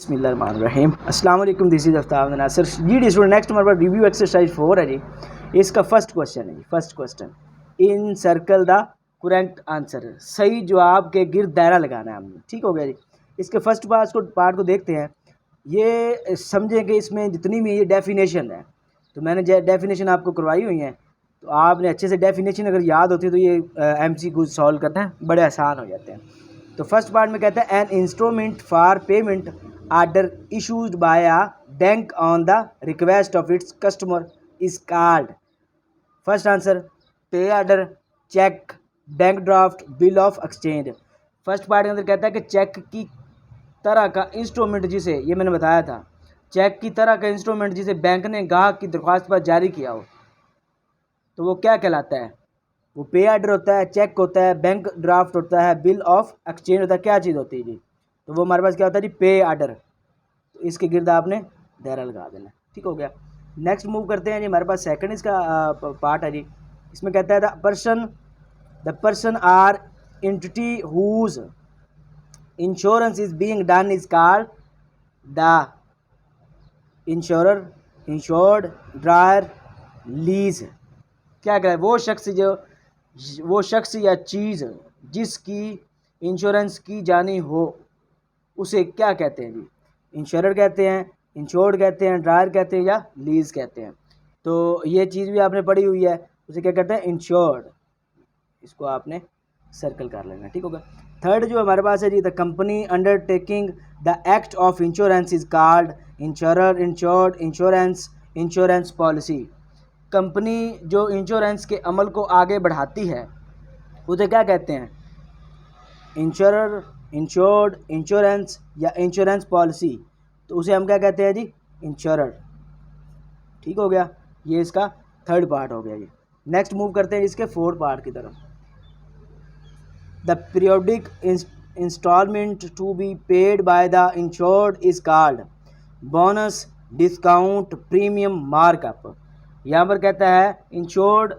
बिस्मिल्लाहिर्रहमानिर्रहीम। अस्सलाम वालेकुम, this is Aftab Nasir ji. D student, next हमारे पास रिव्यू एक्सरसाइज 4 है जी। इसका फर्स्ट क्वेश्चन है जी। First question, in circle the correct answer, सही जवाब के गिर्द दायरा लगाना है हमने। ठीक हो गया जी। इसके फर्स्ट पार्ट को देखते हैं। ये समझें कि इसमें जितनी भी ये डेफिनेशन है, तो मैंने डेफिनेशन आपको करवाई हुई है, तो आपने अच्छे से डेफिनेशन अगर याद होती है तो ये MCQ सॉल्व करना बड़े आसान हो जाते हैं। तो फर्स्ट पार्ट में कहता है an instrument for payment order issued by a bank on the request of its customer is called. First answer, pay order, cheque, bank draft, bill of exchange. First part के अंदर कहता है कि check की तरह का इंस्ट्रूमेंट जिसे, ये मैंने बताया था, चेक की तरह का इंस्ट्रूमेंट जिसे बैंक ने ग्राहक की दरख्वास्त पर जारी किया हो, तो वो क्या कहलाता है? वो पे ऑर्डर होता है, चेक होता है, बैंक ड्राफ्ट होता है, बिल ऑफ एक्सचेंज होता है। क्या चीज़ होती है जी? तो वो हमारे पास क्या होता है जी? पे ऑर्डर। तो इसके गिर्द आपने दायरा लगा देना। ठीक हो गया। नेक्स्ट मूव करते हैं जी। हमारे पास सेकंड इसका पार्ट है जी। इसमें कहता है the person or entity whose insurance is being done is called the insurer, insured, drawer, lease. क्या कह रहा है? वो शख्स या चीज़ जिसकी इंश्योरेंस की जानी हो, उसे क्या कहते हैं जी? इंश्योरर कहते हैं, इंश्योर्ड कहते हैं, ड्रायर कहते हैं, या लीज कहते हैं। तो ये चीज़ भी आपने पढ़ी हुई है, उसे क्या कहते हैं? इंश्योर्ड। इसको आपने सर्कल कर लेना। ठीक होगा। थर्ड जो हमारे पास है जी, the company undertaking the act of insurance is called insurer, insured, insurance policy. Company जो इंश्योरेंस के अमल को आगे बढ़ाती है, उसे क्या कहते हैं? इंश्योरर, इंश्योर्ड, इंश्योरेंस, या इंश्योरेंस पॉलिसी। तो उसे हम क्या कहते हैं जी? इंश्योरर। ठीक हो गया। ये इसका थर्ड पार्ट हो गया जी। नेक्स्ट मूव करते हैं इसके फोर्थ पार्ट की तरफ। The periodic instalment to be paid by the insured is called bonus, discount, premium, markup. यहाँ पर कहता है इंश्योर्ड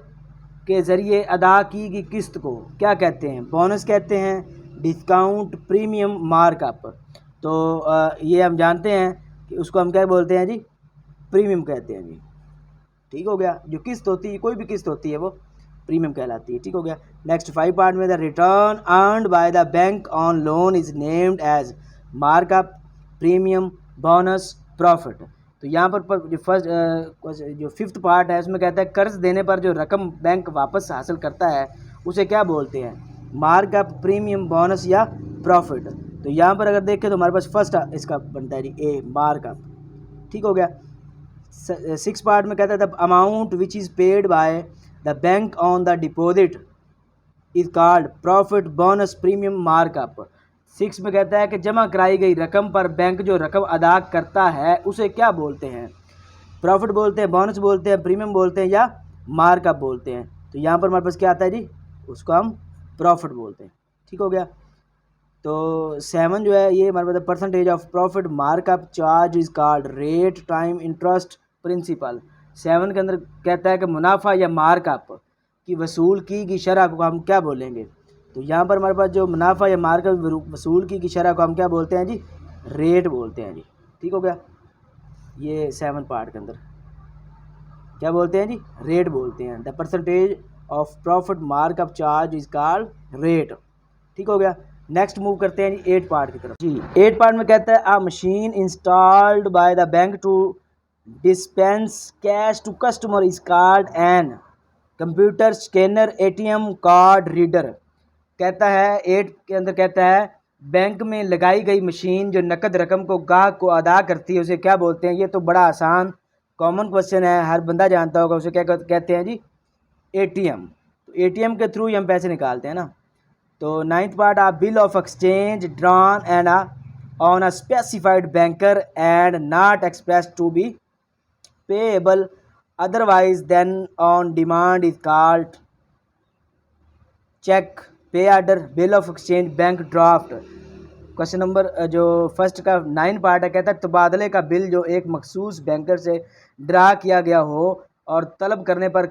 के ज़रिए अदा की गई किस्त को क्या कहते हैं? बोनस कहते हैं, डिस्काउंट, प्रीमियम, मार्कअप। तो ये हम जानते हैं कि उसको हम क्या बोलते हैं जी? प्रीमियम कहते हैं जी। ठीक हो गया। जो किस्त होती है, कोई भी किस्त होती है, वो प्रीमियम कहलाती है। ठीक हो गया। नेक्स्ट फाइव पार्ट में, the return earned by the bank on loan is named as markup, premium, bonus, profit. तो यहाँ पर जो फर्स्ट जो फिफ्थ पार्ट है, उसमें कहता है कर्ज देने पर जो रकम बैंक वापस हासिल करता है, उसे क्या बोलते हैं? मार्कअप, प्रीमियम, बोनस, या प्रॉफिट। तो यहाँ पर अगर देखें तो हमारे पास फर्स्ट इसका बनता है जी ए, मार्कअप। ठीक हो गया। सिक्स पार्ट में कहता है the amount which is paid by the bank on the deposit is called profit, bonus, premium, markup. Six में कहता है कि जमा कराई गई रकम पर बैंक जो रकम अदा करता है, उसे क्या बोलते हैं? प्रॉफिट बोलते हैं, बोनस बोलते हैं, प्रीमियम बोलते हैं, या मार्कअप बोलते हैं। तो यहाँ पर हमारे पास क्या आता है जी? उसको हम प्रॉफिट बोलते हैं। ठीक हो गया। तो सेवन जो है, ये हमारे पास percentage of profit markup charge is called rate, time, interest, principal. Seven के अंदर कहता है कि मुनाफा या मार्कअप की वसूल की गई शरह को हम क्या बोलेंगे? तो यहाँ पर हमारे पास जो मुनाफा या मार्कअप वसूल की गई शरह को हम क्या बोलते हैं जी? रेट बोलते हैं जी। ठीक हो गया। ये सेवन पार्ट के अंदर क्या बोलते हैं जी? रेट बोलते हैं। The percentage of profit markup charge is called rate. ठीक हो गया। नेक्स्ट मूव करते हैं जी एट पार्ट की तरफ जी। एट पार्ट में कहता है a machine installed by the bank to dispense cash to customer is called an computer, scanner, ATM, card reader. कहता है एट के अंदर कहता है बैंक में लगाई गई मशीन जो नकद रकम को ग्राहक को अदा करती है, उसे क्या बोलते हैं? ये तो बड़ा आसान कॉमन क्वेश्चन है, हर बंदा जानता होगा। उसे क्या कहते हैं जी? ATM। तो ATM के थ्रू ही हम पैसे निकालते हैं ना। तो ninth part, a bill of exchange drawn and on a specified banker and not express to be payable otherwise than on demand is called cheque, pay order, bill of exchange, bank draft. Question number जो first का 9 part है, कहता है तबादले का bill जो एक मखसूस बैंकर से ड्रा किया गया हो और तलब करने पर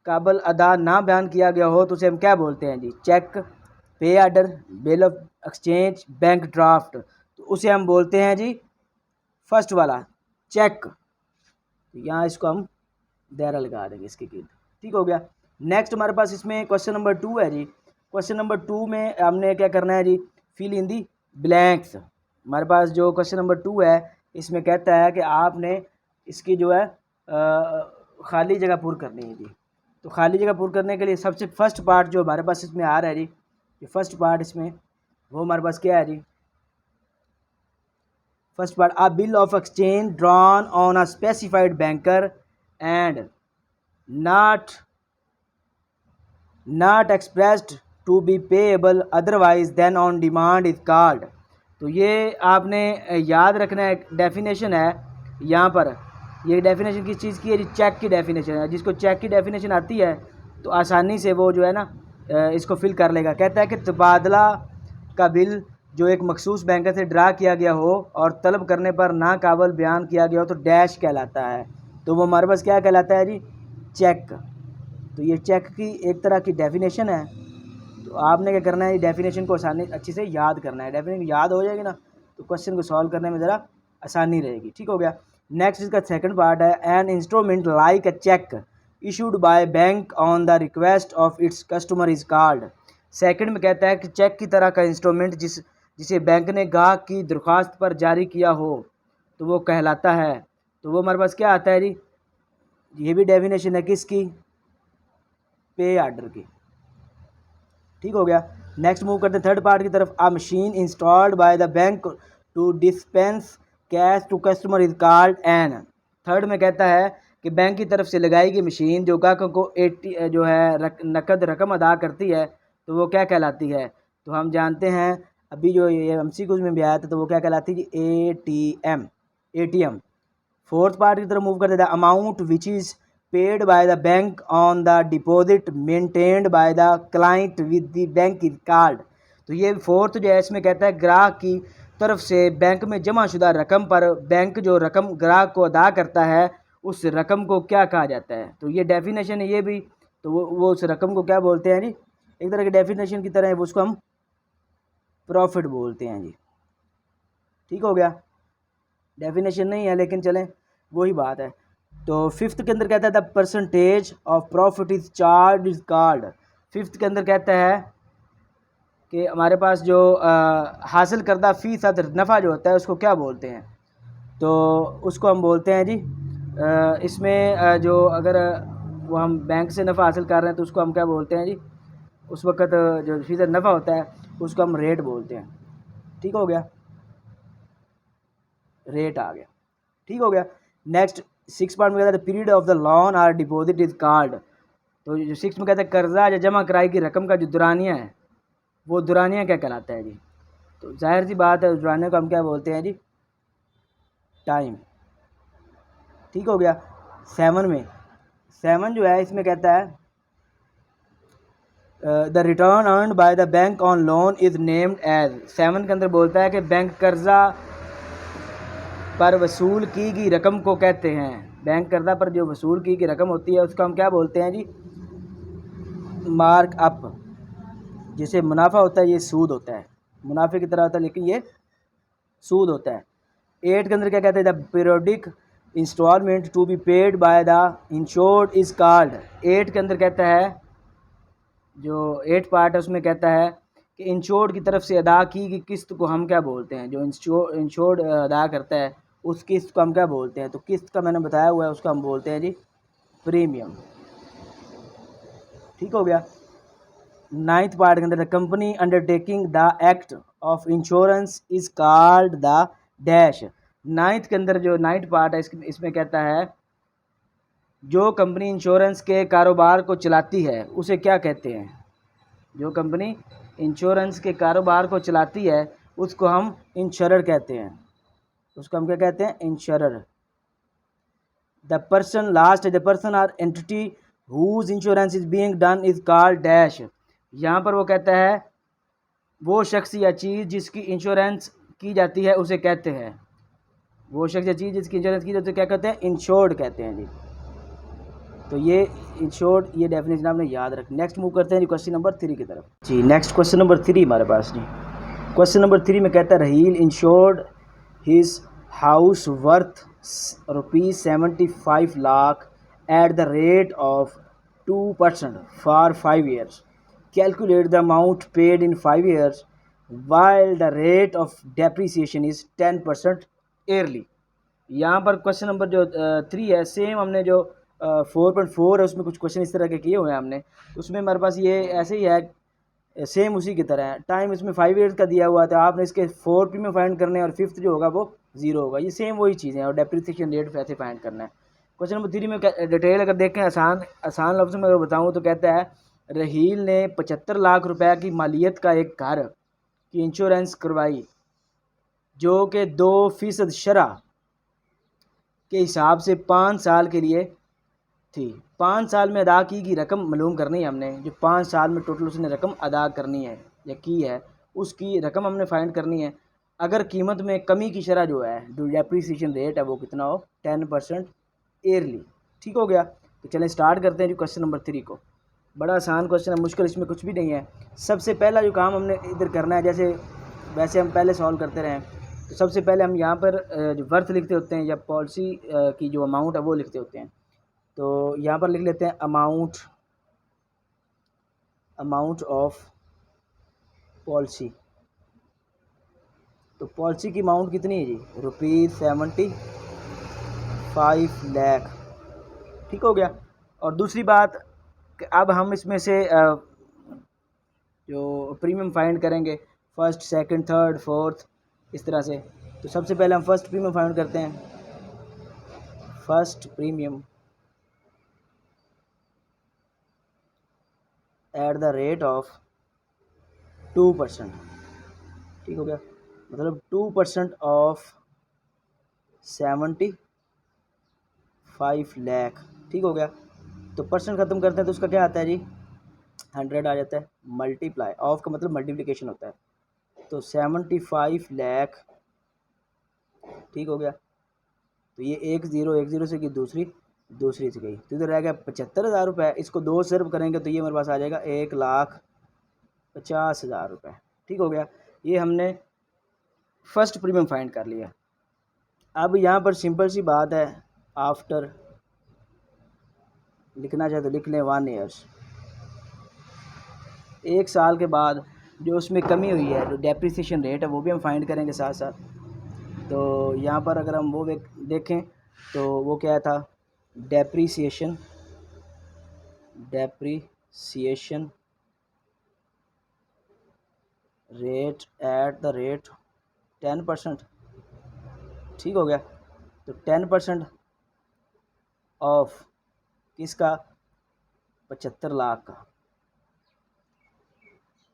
काबिल अदा ना बयान किया गया हो, तो उसे हम क्या बोलते हैं जी? Check, pay order, bill of exchange, bank draft, तो उसे हम बोलते हैं जी फर्स्ट वाला चेक। तो यहाँ इसको हम दायरा लगा देंगे इसके गिर्द। ठीक हो गया। नेक्स्ट हमारे पास इसमें क्वेश्चन नंबर 2 है जी। क्वेश्चन नंबर 2 में हमने क्या करना है जी, फिल इन दी ब्लैंक्स। हमारे पास जो क्वेश्चन नंबर 2 है इसमें कहता है कि आपने इसकी जो है खाली जगह पूरी करनी है जी। तो खाली जगह पूरी करने के लिए सबसे फर्स्ट पार्ट जो हमारे पास इसमें आ रहा है जी, ये फर्स्ट पार्ट इसमें वो हमारे पास क्या है जी, first part a bill of exchange drawn on a specified banker and not expressed to be payable otherwise than on demand is called। तो ये आपने याद रखना है, डेफिनेशन है यहाँ पर। ये डेफिनेशन किस चीज़ की है जी, चेक की डेफिनेशन है। जिसको चेक की डेफिनेशन आती है तो आसानी से वो जो है ना इसको फिल कर लेगा। कहता है कि तबादला का बिल जो एक मखसूस बैंकर से ड्रा किया गया हो और तलब करने पर नाकाबिल बयान किया गया हो तो डैश कहलाता है। तो वो हमारे पास क्या कहलाता है जी, चेक। तो ये चेक की एक तरह की डेफिनेशन है। तो आपने क्या करना है, डेफिनेशन को आसानी अच्छे से याद करना है। डेफिनेशन याद हो जाएगी ना तो क्वेश्चन को सॉल्व करने में ज़रा आसानी रहेगी। ठीक हो गया। नेक्स्ट इसका सेकंड पार्ट है an instrument like a check issued by bank on the request of its customer is called. Second में कहता है कि चेक की तरह का इंस्ट्रूमेंट जिसे बैंक ने गाहक की दरख्वास्त पर जारी किया हो तो वो कहलाता है। तो वो हमारे पास क्या आता है जी, ये भी डेफिनेशन है किसकी, पे आर्डर की। ठीक हो गया। नेक्स्ट मूव करते हैं थर्ड पार्ट की तरफ। A machine installed by the bank to dispense cash to customer is called an. Third में कहता है कि बैंक की तरफ से लगाई गई मशीन जो ग्राहकों को जो है नकद रकम अदा करती है तो वो क्या कहलाती है। तो हम जानते हैं अभी जो ये एमसीक्यूज में भी आया था तो वो क्या कहलाती है जी, एटीएम। फोर्थ पार्ट की तरफ मूव करते थे। Amount which is paid by the bank on the deposit maintained by the client with the bank is called। तो ये फोर्थ जो है इसमें कहता है ग्राहक की तरफ से बैंक में जमा शुदा रकम पर बैंक जो रकम ग्राहक को अदा करता है उस रकम को क्या कहा जाता है। तो ये डेफिनेशन है ये भी। तो वो उस रकम को क्या बोलते हैं जी, एक तरह की डेफिनेशन की तरह है, उसको हम प्रॉफिट बोलते हैं जी। ठीक हो गया। डेफिनेशन नहीं है लेकिन चलें वही बात है। तो फिफ्थ के अंदर कहता है the percentage of profit is charge is called. Fifth के अंदर कहता है कि हमारे पास जो हासिल करदा फ़ीसद नफ़ा जो होता है उसको क्या बोलते हैं। तो उसको हम बोलते हैं जी इसमें जो अगर वो हम बैंक से नफ़ा हासिल कर रहे हैं तो उसको हम क्या बोलते हैं जी, उस वक़्त जो फ़ीसद नफ़ा होता है उसको हम रेट बोलते हैं। ठीक हो गया, रेट आ गया। ठीक हो गया। नेक्स्ट सिक्स पार्ट में कहता है period of the loan or deposit is called. तो जो सिक्स में कहता है कर्जा या जमा कराई की रकम का जो दुरानिया है वो दुरानिया क्या कहलाता है जी। तो जाहिर सी बात है उस दुरानिया को हम क्या बोलते हैं जी, टाइम। ठीक हो गया। सेवन जो है इसमें कहता है the return earned by the bank on loan is named as. Seven के अंदर बोलता है कि बैंक कर्जा पर वसूल की गई रकम को कहते हैं, बैंक कर्जा पर जो वसूल की गई रकम होती है उसको हम क्या बोलते हैं जी, मार्क अप। जैसे मुनाफा होता है ये सूद होता है, मुनाफे की तरह होता है लेकिन ये सूद होता है। 8 के अंदर क्या कहते हैं the periodic instalment to be paid by the insured is called. 8 के अंदर कहता है जो 8 पार्ट है उसमें कहता है कि इंश्योर्ड की तरफ से अदा की गई किस्त को हम क्या बोलते हैं, जो इंश्योर्ड अदा करता है उस किस्त को हम क्या बोलते हैं। तो किस्त का मैंने बताया हुआ है उसको हम बोलते हैं जी प्रीमियम। ठीक हो गया। 9th पार्ट के अंदर the company undertaking the act of insurance is called the dash. 9th के अंदर जो 9th पार्ट है इसमें कहता है जो कंपनी इंश्योरेंस के कारोबार को चलाती है उसे क्या कहते हैं। जो कंपनी इंश्योरेंस के कारोबार को चलाती है उसको हम इंश्योरर कहते हैं, उसको हम क्या कहते हैं, insurer. The person or entity whose insurance is being done is called dash. यहाँ पर वो कहता है वो शख्स या चीज़ जिसकी इंश्योरेंस की जाती है उसे कहते हैं, वो शख्स या चीज़ जिसकी इंश्योरेंस की जाती है क्या कहते हैं, इंश्योर्ड कहते हैं जी। तो ये इंश्योर्ड ये डेफिनेशन आपने याद रख। नेक्स्ट मूव करते हैं जी क्वेश्चन नंबर 3 की तरफ जी। नेक्स्ट क्वेश्चन नंबर 3 हमारे पास जी। क्वेश्चन नंबर 3 में कहता है Raheel insured his house worth ₹75 lakh eight the rate of 2% for 5 years. Calculate the amount paid in 5 years while the rate of depreciation is 10% yearly. यहाँ पर क्वेश्चन नंबर जो 3 है, सेम हमने जो 4.4 है उसमें कुछ क्वेश्चन इस तरह के किए हुए हैं हमने, उसमें हमारे पास ये ऐसे ही है, सेम उसी की तरह है। टाइम इसमें 5 years का दिया हुआ था, आपने इसके 4 प्रीमियम फाइंड करने हैं और 5th जो होगा वो 0 होगा। ये सेम वही चीज़ें हैं और डेप्रिसिएशन रेट वैसे फाइंड करना है। क्वेश्चन नंबर 3 में डिटेल अगर देखें, आसान लफ्ज़ों में अगर बताऊँ तो कहता है रहील ने 75 लाख रुपए की मालियत का एक घर की इंश्योरेंस करवाई जो कि 2% शरह के हिसाब से 5 साल के लिए थी। 5 साल में अदा की गई रकम मालूम करनी है हमने, जो 5 साल में टोटल उसने रकम अदा करनी है या की है, उसकी रकम हमने फाइंड करनी है। अगर कीमत में कमी की शरह जो है, जो डेप्रिसिएशन रेट है वो कितना हो, 10% ईयरली। ठीक हो गया। तो चलें स्टार्ट करते हैं जी क्वेश्चन नंबर 3 को। बड़ा आसान क्वेश्चन है, मुश्किल इसमें कुछ भी नहीं है। सबसे पहला जो काम हमने इधर करना है, जैसे वैसे हम पहले सॉल्व करते रहे, तो सबसे पहले हम यहाँ पर जो वर्थ लिखते होते हैं या पॉलिसी की जो अमाउंट है वो लिखते होते हैं। तो यहाँ पर लिख लेते हैं अमाउंट ऑफ पॉलिसी। तो पॉलिसी की अमाउंट कितनी है जी, ₹75 लाख। ठीक हो गया। और दूसरी बात, अब हम इसमें से जो प्रीमियम फाइंड करेंगे, फर्स्ट, सेकंड, थर्ड, फोर्थ, इस तरह से। तो सबसे पहले हम फर्स्ट प्रीमियम फाइंड करते हैं। First premium at the rate of 2%। ठीक हो गया, मतलब 2% ऑफ 75 लाख। ठीक हो गया। तो परसेंट ख़त्म करते हैं तो उसका क्या आता है जी, 100 आ जाता है। मल्टीप्लाई, ऑफ का मतलब मल्टीप्लिकेशन होता है। तो 75 लाख, ठीक हो गया। तो ये एक ज़ीरो से की दूसरी से गई, तो इधर रह गया 75,000 रुपये। इसको 2 से सर्व करेंगे तो ये मेरे पास आ जाएगा 1,50,000 रुपये। ठीक हो गया। ये हमने फर्स्ट प्रीमियम फाइंड कर लिया। अब यहाँ पर सिंपल सी बात है, आफ्टर लिखना चाहे तो लिख लें 1 years, 1 साल के बाद जो उसमें कमी हुई है, जो डेप्रिसिएशन रेट है वो भी हम फाइंड करेंगे साथ साथ। तो यहाँ पर अगर हम वो देखें तो वो क्या था, depreciation rate at the rate 10%। ठीक हो गया। तो 10% ऑफ किसका, 75 लाख का।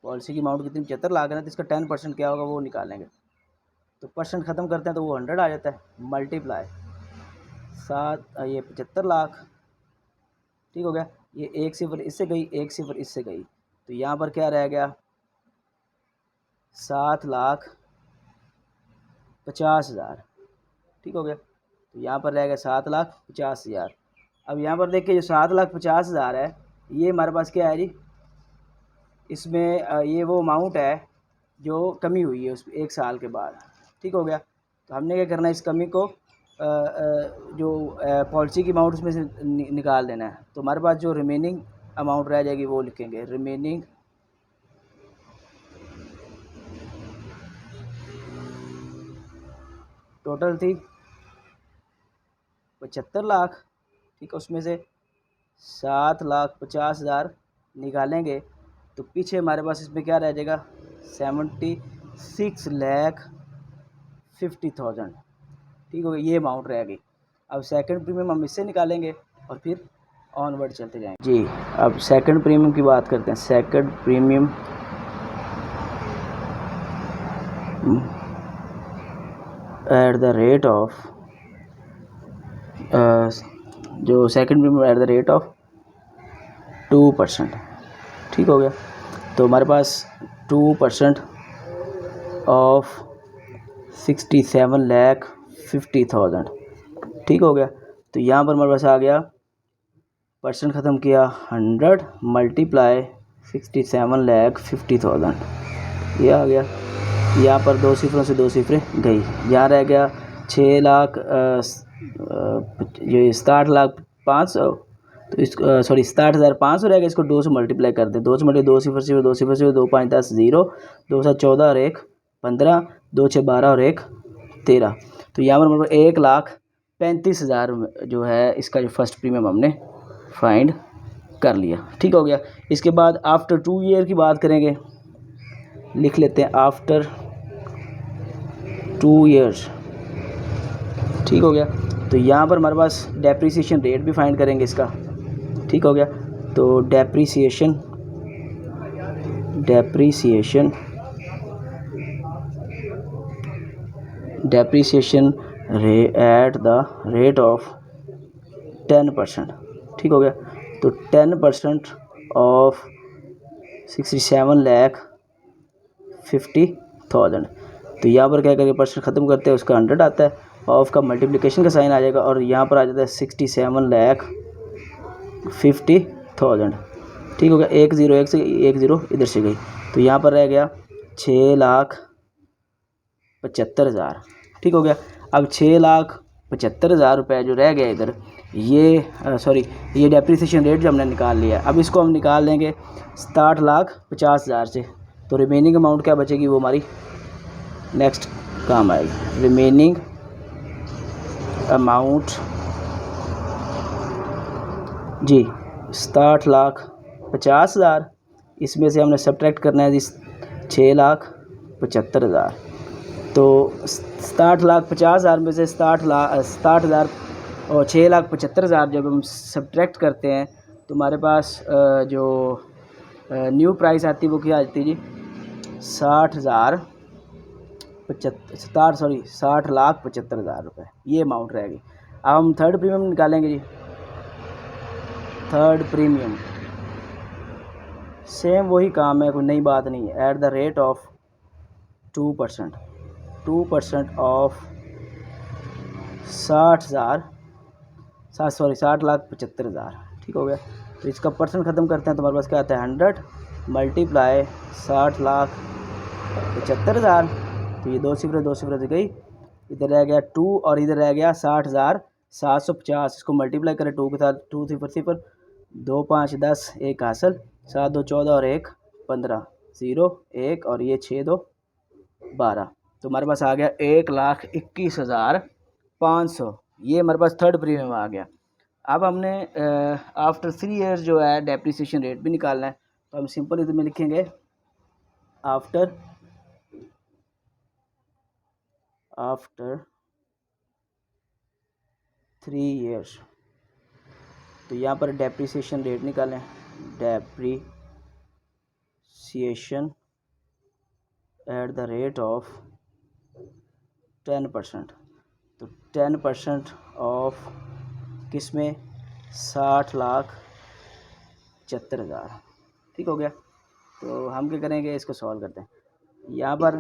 पॉलिसी की अमाउंट कितनी, 75 लाख है ना, तो इसका 10% क्या होगा वो निकालेंगे। तो परसेंट ख़त्म करते हैं तो वो 100 आ जाता है। मल्टीप्लाई 7, ये 75 लाख। ठीक हो गया। ये 1 सिफर इससे गई, 1 सिफर इससे गई, तो यहाँ पर क्या रह गया, 7,50,000। ठीक हो गया। तो यहाँ पर रह गया 7,50,000। अब यहाँ पर देखिए जो 7,50,000 है, ये हमारे पास क्या है जी, इसमें ये वो अमाउंट है जो कमी हुई है उस 1 साल के बाद। ठीक हो गया। तो हमने क्या करना है, इस कमी को जो पॉलिसी की अमाउंट उसमें से निकाल देना है। तो हमारे पास जो रिमेनिंग अमाउंट रह जाएगी वो लिखेंगे, रिमेनिंग टोटल थी 75 लाख। ठीक है, उसमें से 7,50,000 निकालेंगे तो पीछे हमारे पास इसमें क्या रह जाएगा, 76,50,000। ठीक हो गया, ये अमाउंट रह गई। अब सेकंड प्रीमियम हम इससे निकालेंगे और फिर ऑनवर्ड चलते जाएंगे जी। अब सेकंड प्रीमियम की बात करते हैं। Second premium at the rate of जो second premium at the rate of 2%। ठीक हो गया। तो हमारे पास 2% ऑफ 67,50,000। ठीक हो गया। तो यहाँ पर हमारे पास आ गया, परसेंट ख़त्म किया 100 मल्टीप्लाई 67,50,000, ये आ गया। यहाँ पर 2 सिफरों से 2 सिफरें गई। यहाँ रह गया 6 लाख ये 67,500, तो इस सॉरी 67,500 रहेगा। इसको 2 से मल्टीप्लाई कर दे। 2 से मल्टीप्लाई 2 सिफर सिफर 2 सिफर सिफर 2 5 10 0, 2 7 14 और 1 15, 2 6 12 और 1 13। तो यहाँ पर मतलब 1,35,000 जो है इसका जो फर्स्ट प्रीमियम हमने फाइंड कर लिया। ठीक हो गया। इसके बाद आफ्टर 2 ईयर की बात करेंगे, लिख लेते हैं आफ्टर 2 ईयर्स। ठीक हो गया। तो यहाँ पर हमारे पास डेप्रिसिएशन रेट भी फाइंड करेंगे इसका। ठीक हो गया। तो depreciation eight the rate of 10%। ठीक हो गया। तो 10% ऑफ 67,50,000। तो यहाँ पर क्या करेंगे, परसेंट ख़त्म करते हैं, उसका 100 आता है, ऑफ का मल्टीप्लिकेशन का साइन आ जाएगा और यहाँ पर आ जाता है 67,50,000। ठीक हो गया। 1 0 1 से 1 0 इधर से गई, तो यहाँ पर रह गया 6,75,000। ठीक हो गया। अब 6,75,000 रुपये जो रह गया इधर, ये ये डेप्रिसिएशन रेट जो हमने निकाल लिया, अब इसको हम निकाल लेंगे 60,50,000 से। तो रिमेनिंग अमाउंट क्या बचेगी वो हमारी नेक्स्ट काम आएगी। रिमेनिंग अमाउंट जी 60,50,000, इसमें से हमने सब्ट्रैक्ट करना है जी 6,75,000। तो 60,50,000 में से 60,000 और 6,75,000 जब हम सब्ट्रैक्ट करते हैं तो हमारे पास जो न्यू प्राइस आती है वो क्या आती है जी 60,75,000 रुपये, ये अमाउंट रहेगी। अब हम थर्ड प्रीमियम निकालेंगे जी। थर्ड प्रीमियम सेम वही काम है, कोई नई बात नहीं है। Eight the rate of 2% of 60,75,000। ठीक हो गया। तो इसका परसेंट ख़त्म करते हैं तो हमारे पास क्या आता है 100 मल्टीप्लाई 60,75,000। तो ये 2 सिफर से गई, इधर रह गया 2 और इधर रह गया 60,750। इसको मल्टीप्लाई करें 2 के साथ, 2 सिफर सिफर 2 5 10 1 हासिल, 7 2 14 और 1 15 0 1 और ये 6 2 12। तो हमारे पास आ गया 1,21,500। ये हमारे पास थर्ड प्रीमियम आ गया। अब हमने आफ्टर 3 ईयर्स जो है डेप्रिसिएशन रेट भी निकालना है, तो हम सिंपल इधर में लिखेंगे आफ्टर 3 ईयर्स। तो यहाँ पर डेप्रिसिएशन रेट निकालें, depreciation eight the rate of 10%। तो 10% ऑफ किस में 60,75,000। ठीक हो गया। तो हम क्या करेंगे, इसको सॉल्व करते हैं। यहाँ पर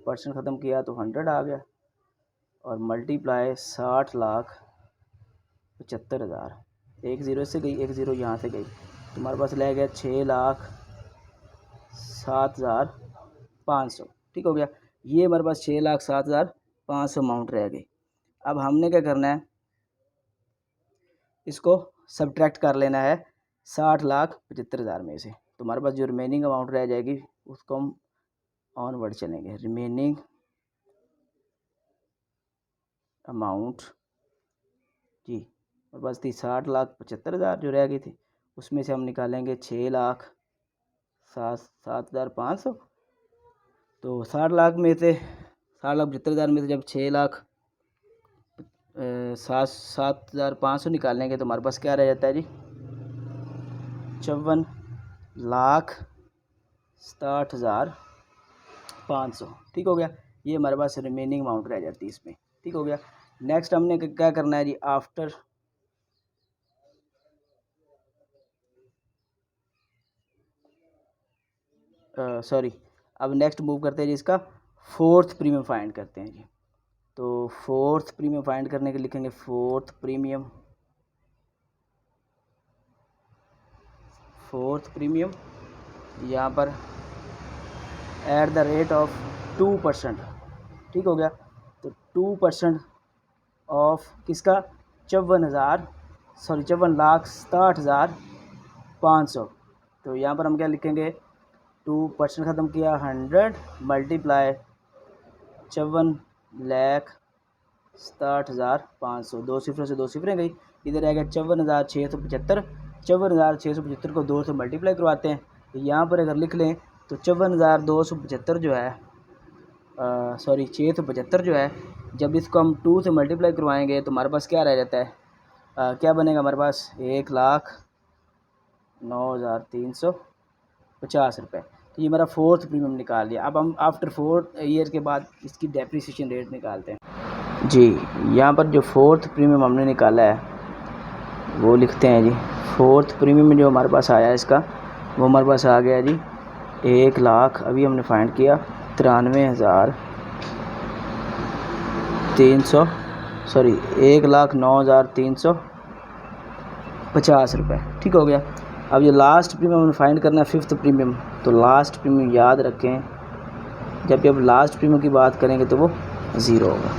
परसेंट ख़त्म किया तो 100 आ गया और मल्टीप्लाई 60,75,000। 1 0 से गई, 1 0 यहाँ से गई, तो हमारे पास रह गया 6,07,500। ठीक हो गया। ये हमारे पास 6,07,500 अमाउंट रह गई। अब हमने क्या करना है, इसको सब्ट्रैक्ट कर लेना है 60,75,000 में से। तो हमारे पास जो रिमेनिंग अमाउंट रह जाएगी उसको हम ऑनवर्ड चलेंगे। रिमेनिंग अमाउंट जी हमारे पास थी 60,75,000 जो रह गई थी, उसमें से हम निकालेंगे 6,07,500। तो 60,75,000 में से जब 6,07,500 निकालेंगे तो हमारे पास क्या रह जाता है जी 54,60,500। ठीक हो गया। ये हमारे पास रिमेनिंग अमाउंट रह जाती है इसमें। ठीक हो गया। नेक्स्ट हमने क्या करना है जी आफ्टर अब नेक्स्ट मूव करते हैं जी, इसका फोर्थ प्रीमियम फाइंड करते हैं जी। तो फोर्थ प्रीमियम फाइंड करने के लिखेंगे फोर्थ प्रीमियम यहाँ पर एट द रेट ऑफ 2%, ठीक हो गया। तो 2% ऑफ किसका, 54,60,500। तो यहाँ पर हम क्या लिखेंगे, 2% ख़त्म किया, 100 मल्टीप्लाई 54,60,500, दो सिफरों से दो सिफरें गई, इधर आएगा 54,675। 54,675 को 2 से मल्टीप्लाई करवाते हैं, तो यहाँ पर अगर लिख लें तो 54,275 जो है, सॉरी 675 जो है, जब इसको हम 2 से मल्टीप्लाई करवाएंगे तो हमारे पास क्या रह जाता है, क्या बनेगा हमारे पास, 1,09,350 रुपये। तो ये मेरा फोर्थ प्रीमियम निकाल लिया। अब हम आफ्टर 4 ईयर के बाद इसकी डेप्रिसिएशन रेट निकालते हैं जी। यहाँ पर जो फोर्थ प्रीमियम हमने निकाला है वो लिखते हैं जी। फोर्थ प्रीमियम जो हमारे पास आया है इसका, वो हमारे पास आ गया जी 1,00,000, अभी हमने फाइंड किया 93,300, सॉरी 1,09,350 रुपये, ठीक हो गया। अब ये लास्ट प्रीमियम हमें फाइंड करना है, फिफ्थ प्रीमियम। तो लास्ट प्रीमियम याद रखें, जब भी आप लास्ट प्रीमियम की बात करेंगे तो वो 0 होगा,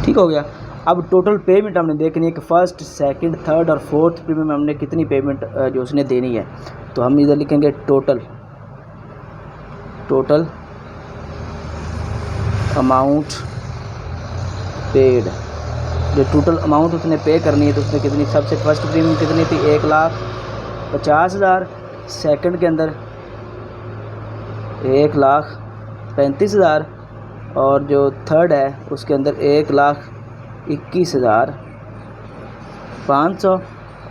ठीक हो गया। अब टोटल पेमेंट हमने देखनी है कि फर्स्ट, सेकंड, थर्ड और फोर्थ प्रीमियम में हमने कितनी पेमेंट जो उसने देनी है। तो हम इधर लिखेंगे टोटल अमाउंट पेड, जो टोटल अमाउंट उसने पे करनी है तो उसने कितनी, सबसे फर्स्ट प्रीमियम कितनी थी, 1,50,000, सेकंड के अंदर 1,35,000 और जो थर्ड है उसके अंदर 1,21,500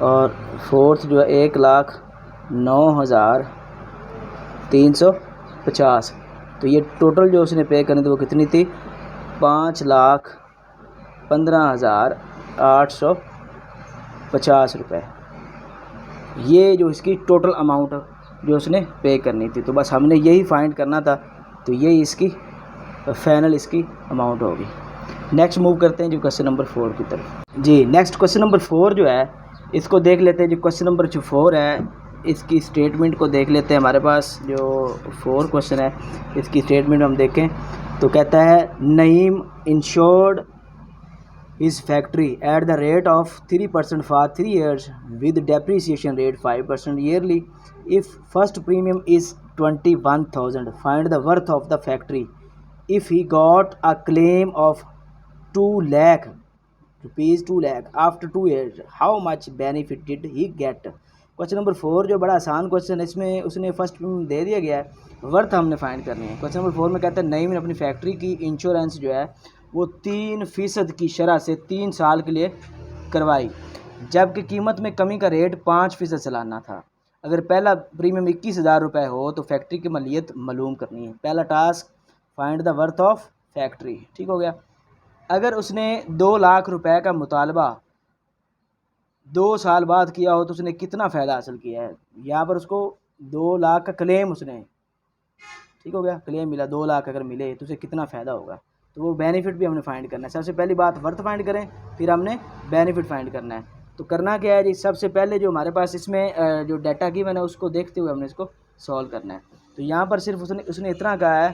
और फोर्थ जो है 1,09,350। तो ये टोटल जो उसने पे करनी थी वो कितनी थी, 5,15,850 रुपये। ये जो इसकी टोटल अमाउंट जो उसने पे करनी थी, तो बस हमने यही फाइंड करना था। तो यही इसकी फाइनल इसकी अमाउंट होगी। नेक्स्ट मूव करते हैं जो क्वेश्चन नंबर 4 की तरफ जी। नेक्स्ट क्वेश्चन नंबर 4 जो है इसको देख लेते हैं। जो क्वेश्चन नंबर जो 4 है इसकी स्टेटमेंट को देख लेते हैं। हमारे पास जो 4 क्वेश्चन है इसकी स्टेटमेंट हम देखें तो कहता है Naeem insured his factory at the rate of 3% for 3 years with depreciation rate 5% yearly. If first premium is 21,000, find the worth of the factory. If he got a claim of 2 lakh rupees, 2 lakh after 2 years, how much benefit did he get? Question number 4 जो बड़ा आसान question है, इसमें उसने first premium दे दिया गया है, worth हमने फाइंड करनी है। क्वेश्चन नंबर 4 में कहता है नईम ने अपनी फैक्ट्री की इंश्योरेंस जो है वो 3% की शरह से 3 साल के लिए करवाई, जबकि कीमत में कमी का रेट 5% सालाना था। अगर पहला प्रीमियम 21,000 रुपये हो तो फैक्ट्री की मलियत मालूम करनी है। पहला task find the worth of factory, ठीक हो गया। अगर उसने 2 लाख रुपए का मुतालबा 2 साल बाद किया हो तो उसने कितना फ़ायदा हासिल किया है। यहाँ पर उसको 2 लाख का क्लेम उसने, ठीक हो गया, क्लेम मिला 2 लाख अगर मिले तो उसे कितना फ़ायदा होगा। तो वो बेनिफिट भी हमने फाइंड करना है। सबसे पहली बात वर्थ फाइंड करें, फिर हमने बेनिफिट फाइंड करना है। तो करना क्या है जी, सबसे पहले जो हमारे पास इसमें जो डाटा गिवन है उसको देखते हुए हमने इसको सॉल्व करना है। तो यहाँ पर सिर्फ उसने इतना कहा है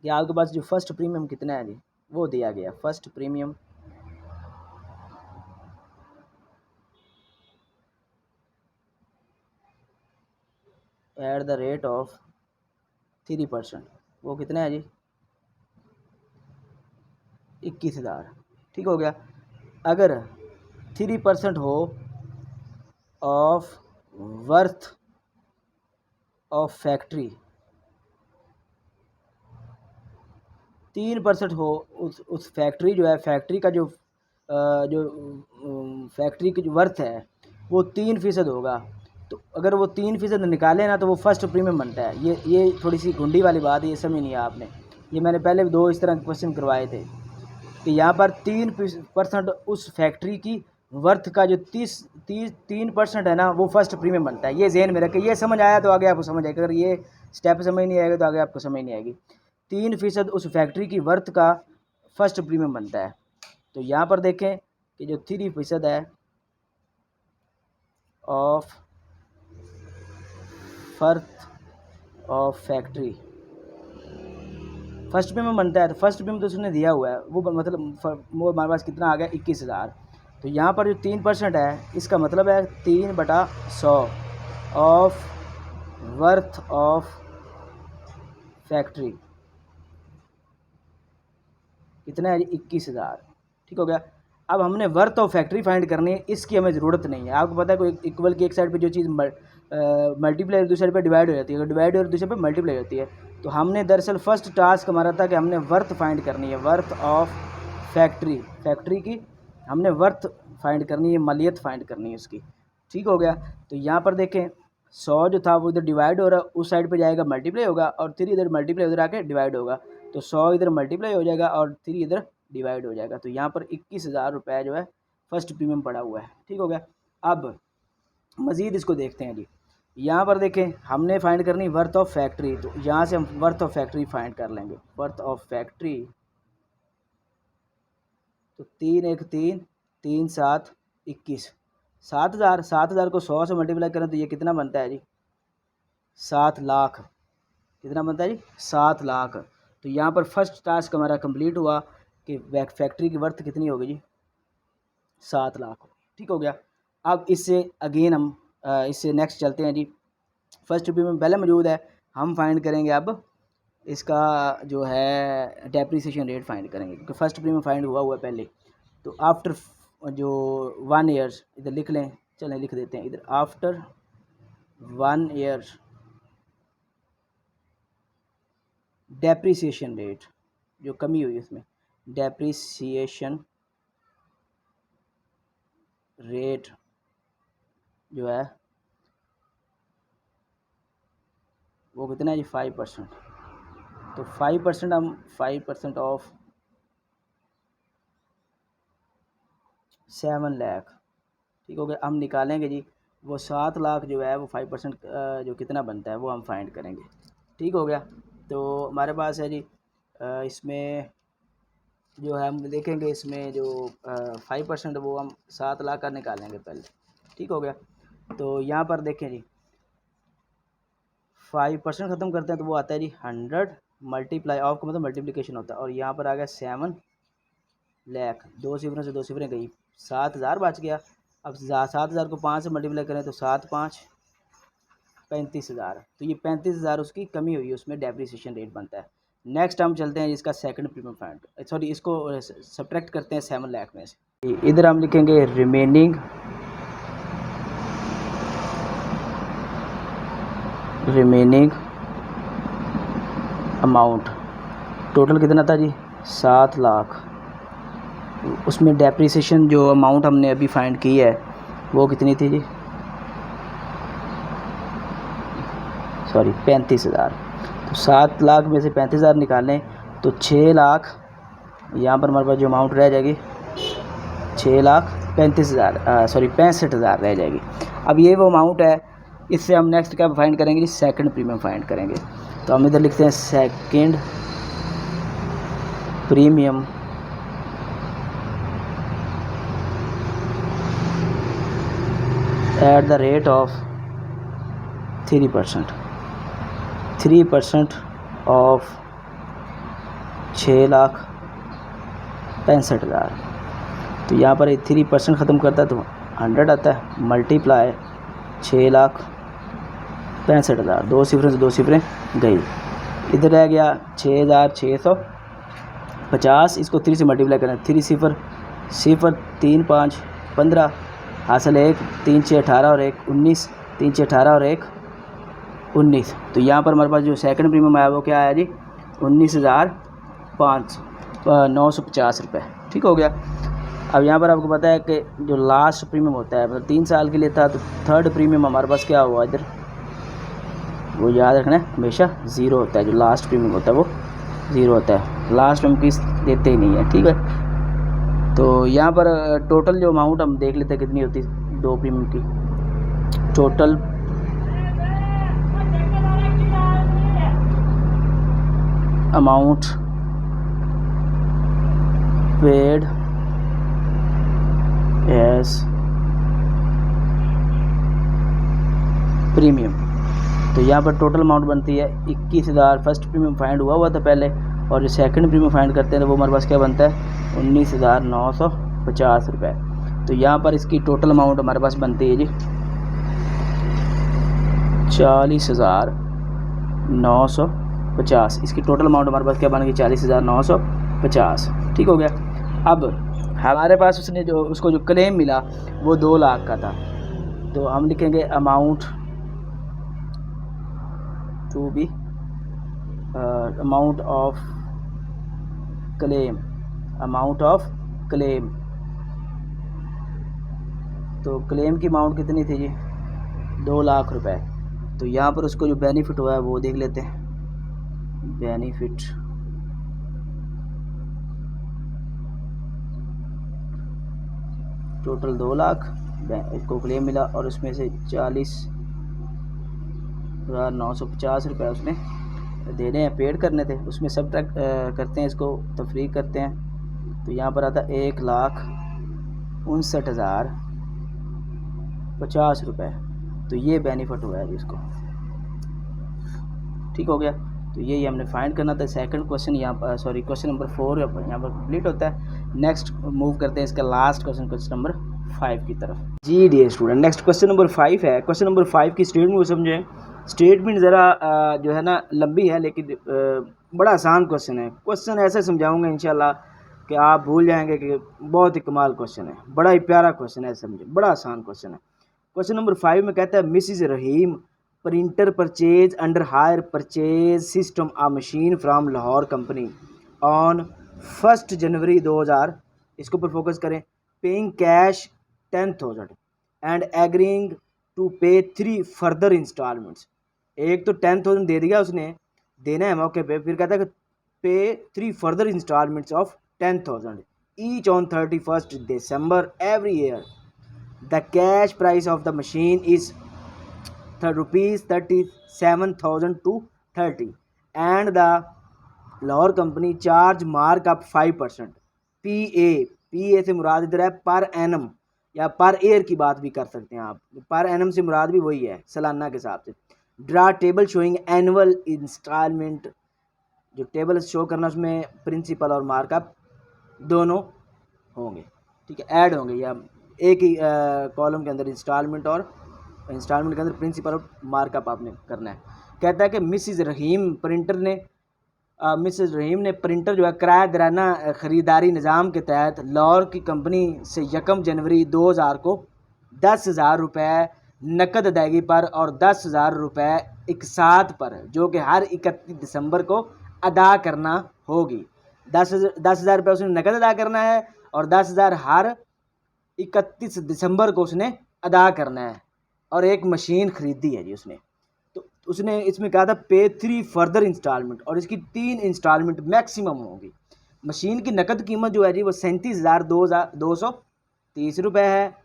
कि आपके पास जो फर्स्ट प्रीमियम कितना है जी वो दिया गया। First premium at the rate of 3%, वो कितना है जी 21,000, ठीक हो गया। अगर 3% हो ऑफ वर्थ ऑफ फैक्ट्री, 3% हो उस फैक्ट्री जो है, फैक्ट्री का जो फैक्ट्री की जो वर्थ है वो 3% होगा। तो अगर वो 3% निकाले ना तो वो फर्स्ट प्रीमियम बनता है। ये थोड़ी सी घुंडी वाली बात है, ये समझ नहीं है आपने। ये मैंने पहले भी 2 इस तरह के क्वेश्चन करवाए थे कि यहाँ पर 3% उस फैक्ट्री की वर्थ का जो 3% है ना वो फर्स्ट प्रीमियम बनता है। ये ज़हन में रखें, ये समझ आया तो आगे आपको समझ आएगा, अगर ये स्टेप समझ नहीं आएगा तो आगे आपको समझ नहीं आएगी। 3% उस फैक्ट्री की वर्थ का फर्स्ट प्रीमियम बनता है। तो यहाँ पर देखें कि जो 3% है of worth of factory, first premium बनता है तो फर्स्ट प्रीमियम तो उसने दिया हुआ है, वो मतलब वो हमारे पास कितना आ गया 21,000। तो यहाँ पर जो 3% है इसका मतलब है 3/100 ऑफ वर्थ ऑफ फैक्ट्री, कितना है 21,000। ठीक हो गया। अब हमने वर्थ ऑफ फैक्ट्री फाइंड करनी है, इसकी हमें ज़रूरत नहीं है। आपको पता है कोई इक्वल की एक साइड पे जो चीज़ मल्टीप्लाई दूसरी साइड पे डिवाइड हो जाती है, अगर डिवाइड और दूसरे पे मल्टीप्लाई होती है। तो हमने दरअसल फर्स्ट टास्क हमारा था कि हमने वर्थ फाइंड करनी है, वर्थ ऑफ फैक्ट्री, फैक्ट्री की हमने वर्थ फाइंड करनी है, मालियत फाइंड करनी है उसकी। ठीक हो गया। तो यहाँ पर देखें 100 जो था वो इधर डिवाइड हो रहा है, उस साइड पे जाएगा मल्टीप्लाई होगा, और 3 इधर मल्टीप्लाई उधर आके डिवाइड होगा। तो 100 इधर मल्टीप्लाई हो जाएगा और 3 इधर डिवाइड हो जाएगा। तो यहाँ पर 21,000 रुपये जो है फर्स्ट प्रीमियम पड़ा हुआ है। ठीक हो गया। अब मज़ीद इसको देखते हैं जी। यहाँ पर देखें हमने फाइंड करनी वर्थ ऑफ फैक्ट्री, तो यहाँ से हम वर्थ ऑफ फैक्ट्री फाइंड कर लेंगे। वर्थ ऑफ फैक्ट्री तो 3 1 3 3 7 21, 7,000। 7,000 को 100 से मल्टीप्लाई करें तो ये कितना बनता है जी 7 लाख। कितना बनता है जी 7 लाख। तो यहाँ पर फर्स्ट टास्क हमारा कंप्लीट हुआ कि फैक्ट्री की वर्थ कितनी होगी जी 7 लाख। ठीक हो गया। अब इससे अगेन हम इससे नेक्स्ट चलते हैं जी। फर्स्ट प्रीमियम पहले मौजूद है, हम फाइंड करेंगे अब इसका जो है डेप्रिसिएशन रेट फाइंड करेंगे, क्योंकि फर्स्ट प्रीमियम फाइंड हुआ है पहले। तो आफ्टर जो 1 ईयर्स इधर लिख लें, चलें लिख देते हैं इधर, आफ्टर 1 ईयर डेप्रिसिएशन रेट, जो कमी हुई इसमें डेप्रिसिएशन रेट जो है वो कितना है जी 5%। तो 5% हम 5% ऑफ 7 लाख। ठीक हो गया। हम निकालेंगे जी वो 7 लाख जो है वो 5% जो कितना बनता है वो हम फाइंड करेंगे। ठीक हो गया। तो हमारे पास है जी इसमें जो है हम देखेंगे इसमें जो 5% वो हम 7 लाख का निकालेंगे पहले। ठीक हो गया। तो यहाँ पर देखें जी 5% ख़त्म करते हैं तो वो आता है जी 100 मल्टीप्लाई ऑफ का मतलब मल्टीप्लिकेशन होता है, और यहाँ पर आ गया 7 लाख। 2 सिफरों से 2 सिफरें गई, 7,000 बच गया। अब 7,000 को 5 से मल्टीप्लाई करें तो 7 5 35,000। तो ये 35,000 उसकी कमी हुई है, उसमें डेप्रिसिएशन रेट बनता है। नेक्स्ट हम चलते हैं इसका सेकंड प्रीमियम फाइंड, सॉरी इसको सब्ट्रैक्ट करते हैं 7 लाख में से। इधर हम लिखेंगे रिमेनिंग अमाउंट। टोटल कितना था जी 7 लाख। उसमें डेप्रिसिएशन जो अमाउंट हमने अभी फाइंड की है वो कितनी थी जी, सॉरी 35,000। तो 7 लाख में से 35,000 निकालें तो 6 लाख, यहाँ पर हमारे पास जो अमाउंट रह जाएगी 6,35,000 सॉरी 65,000 रह जाएगी। अब ये वो अमाउंट है, इससे हम नेक्स्ट क्या फाइंड करेंगे जी सेकंड प्रीमियम फाइंड करेंगे। तो हम इधर लिखते हैं second premium at the rate of 3%। 3% of 6,65,000। तो यहाँ पर 3% ख़त्म करता है तो 100 आता है, मल्टीप्लाई 6,65,000। 2 सिफरें से 2 सिफरें गई, इधर रह गया 6,650। इसको 3 से मल्टीप्लाई करें, 3 सिफर 3 5 15 हासिल 1, 3 6 18 और 1 19, 3 6 18 और 1 19। तो यहाँ पर हमारे पास जो सेकंड प्रीमियम आया वो क्या आया जी 19,950 रुपये। ठीक हो गया। अब यहाँ पर आपको पता है कि जो लास्ट प्रीमियम होता है मतलब 3 साल के लिए था, तो थर्ड प्रीमियम हमारे पास क्या हुआ इधर, वो याद रखना है हमेशा 0 होता है। जो लास्ट प्रीमियम होता है वो 0 होता है, लास्ट में हम किस्त देते ही नहीं है। ठीक है। तो यहाँ पर टोटल जो अमाउंट हम देख लेते हैं कितनी होती है 2 प्रीमियम की। Total amount paid as premium. तो यहाँ पर टोटल अमाउंट बनती है 21,000। फर्स्ट प्रीमियम फाइंड हुआ था पहले, और जो सेकंड प्रीमियम फाइंड करते हैं तो वो हमारे पास क्या बनता है 19,950 रुपये। तो यहाँ पर इसकी टोटल अमाउंट हमारे पास बनती है जी 40,950। इसकी टोटल अमाउंट हमारे पास क्या बन गई 40,950। ठीक हो गया। अब हमारे पास उसने जो उसको जो क्लेम मिला वो 2 लाख का था, तो हम लिखेंगे amount to be amount of claim. तो क्लेम की अमाउंट कितनी थी जी 2 लाख रुपए। तो यहाँ पर उसको जो बेनिफिट हुआ है वो देख लेते हैं। बेनिफिट टोटल 2 लाख इसको क्लेम मिला और उसमें से 40,950 रुपये उसने देने हैं, पेड करने थे। उसमें सब करते हैं, इसको तफरीक करते हैं तो यहाँ पर आता 1,59,050 रुपये। तो ये बेनिफिट हुआ है इसको। ठीक हो गया। तो यही हमने फाइंड करना था। सेकंड क्वेश्चन यहाँ पर क्वेश्चन नंबर 4 यहाँ पर कंप्लीट होता है। नेक्स्ट मूव करते हैं इसका लास्ट क्वेश्चन नंबर 5 की तरफ। जी dear student, next question number 5 है। क्वेश्चन नंबर 5 की स्टेटमेंट को समझें। स्टेटमेंट ज़रा जो है ना लंबी है, लेकिन बड़ा आसान क्वेश्चन है। क्वेश्चन ऐसे समझाऊंगा इंशाल्लाह कि आप भूल जाएंगे कि बहुत ही कमाल क्वेश्चन है, बड़ा ही प्यारा क्वेश्चन है, समझे, बड़ा आसान क्वेश्चन है। क्वेश्चन नंबर 5 में कहता है Mrs Rahim printer purchase under hire purchase system a machine from Lahore company on 1 January 2000। इसके ऊपर फोकस करें। Paying cash 10,000 and agreeing to pay 3 further installments. एक तो 10,000 दे दिया उसने, देना है मौके पे, फिर कहता है कि pay 3 further installments of 10,000 each on 31st December every year. The cash price of the machine is rupees 37,230 and the Lahore company charge markup 5%. PA से मुराद इधर है पर एनम या पर एयर की बात भी कर सकते हैं आप। पर एनम से मुराद भी वही है सालाना के हिसाब से। Draw table showing annual installment. जो टेबल शो करना उसमें प्रिंसिपल और मार्कअप दोनों होंगे, ठीक है, ऐड होंगे या एक ही कॉलम के अंदर इंस्टॉलमेंट और इंस्टॉलमेंट के अंदर प्रिंसिपल और मार्कअप आपने करना है। कहता है कि मिसिज रहीम ने प्रिंटर जो है किराया दराना ख़रीदारी निज़ाम के तहत लाहौर की कंपनी से 1 जनवरी 2000 को 10,000 रुपये नकद अदायगी पर और 10,000 रुपये इकसात पर, जो कि हर 31 दिसंबर को अदा करना होगी। 10,000 रुपये उसने नकद अदा करना है और 10,000 हर 31 दिसंबर को उसने अदा करना है। और एक मशीन ख़रीदी है जी उसने, तो उसने इसमें कहा था पे 3 फर्दर इंस्टॉलमेंट, और इसकी 3 इंस्टॉलमेंट मैक्सिमम होंगी। मशीन की नकद कीमत जो है जी वो 37,230 रुपये है।